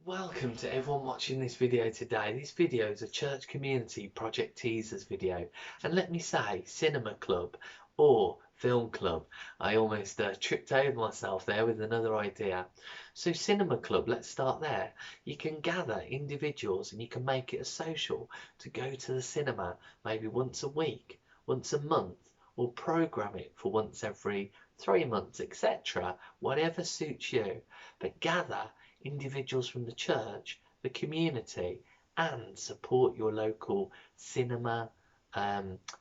Welcome to everyone watching this video today. This video is a church community project teasers video, and let me say cinema club or film club. I almost tripped over myself there with another idea. So cinema club, let's start there. You can gather individuals and you can make it a social to go to the cinema maybe once a week, once a month, or program it for once every 3 months, etc. Whatever suits you, but gather individuals from the church, the community, and support your local cinema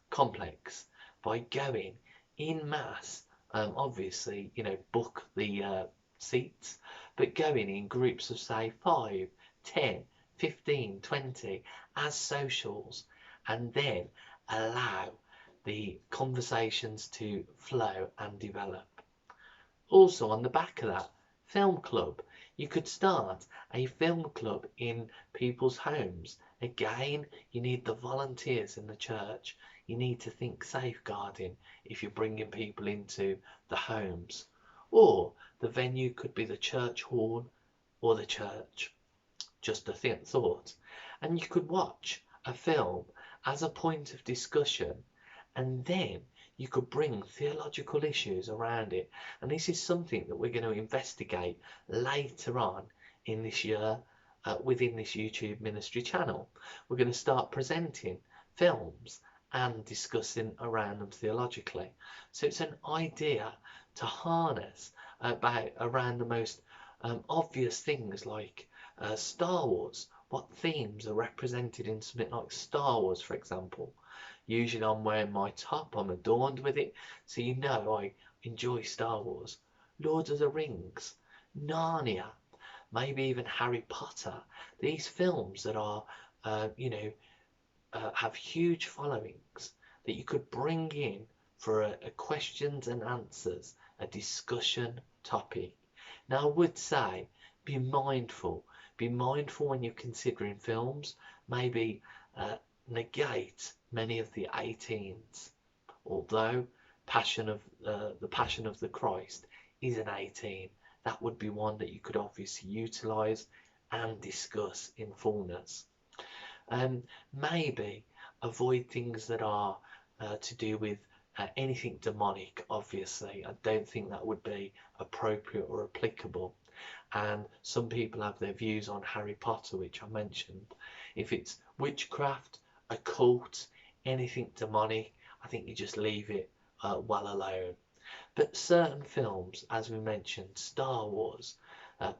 complex by going in mass. Obviously, book the seats, but going in groups of say 5, 10, 15, 20 as socials, and then allow the conversations to flow and develop. Also, on the back of that, film club. You could start a film club in people's homes. Again, you need the volunteers in the church. You need to think safeguarding if you're bringing people into the homes. Or the venue could be the church hall or the church. Just a thought. And you could watch a film as a point of discussion, and then you could bring theological issues around it. And this is something that we're going to investigate later on in this year within this YouTube ministry channel. We're going to start presenting films and discussing around them theologically. So it's an idea to harness around the most obvious things like Star Wars. What themes are represented in something like Star Wars, for example? Usually I'm wearing my top, I'm adorned with it, so you know I enjoy Star Wars. Lord of the Rings, Narnia, maybe even Harry Potter. These films that are, have huge followings that you could bring in for a questions and answers, a discussion topic. Now I would say be mindful when you're considering films. Maybe negate many of the 18s, although the Passion of the Christ is an 18. That would be one that you could obviously utilize and discuss in fullness. Maybe avoid things that are to do with anything demonic. Obviously I don't think that would be appropriate or applicable, and some people have their views on Harry Potter, which I mentioned. If it's witchcraft, occult, anything demonic, I think you just leave it well alone. But certain films, as we mentioned, Star Wars,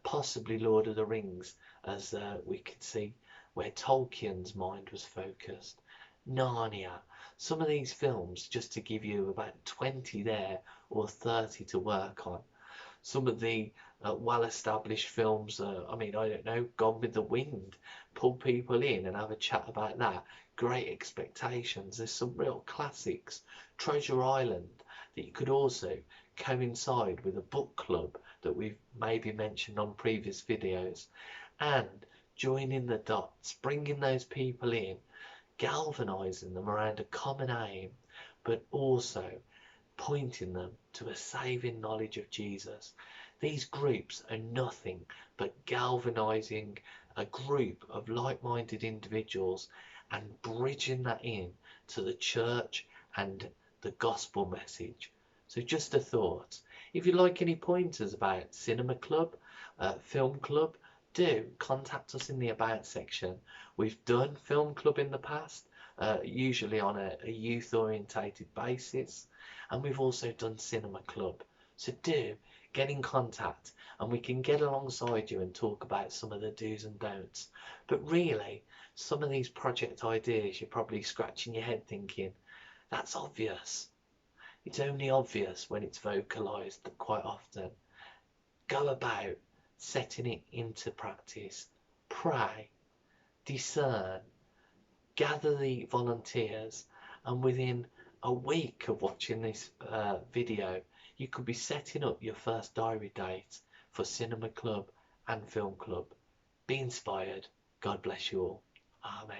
possibly Lord of the Rings, as we could see where Tolkien's mind was focused, Narnia, some of these films, just to give you about 20 there or 30 to work on. Some of the well-established films, I don't know, Gone with the Wind, pull people in and have a chat about that. Great Expectations, there's some real classics. Treasure Island, that you could also coincide with a book club that we've maybe mentioned on previous videos, and joining the dots, bringing those people in, galvanizing them around a common aim, but also pointing them to a saving knowledge of Jesus. These groups are nothing but galvanizing a group of like-minded individuals and bridging that in to the church and the gospel message. So just a thought. If you'd like any pointers about cinema club, film club, do contact us in the about section. We've done film club in the past, usually on a youth orientated basis, and we've also done cinema club. So do get in contact and we can get alongside you and talk about some of the do's and don'ts. But really, some of these project ideas, you're probably scratching your head thinking, that's obvious. It's only obvious when it's vocalized quite often. Go about setting it into practice. Pray, discern, gather the volunteers, and within a week of watching this video, you could be setting up your first diary date for cinema club and film club. Be inspired. God bless you all. Amen.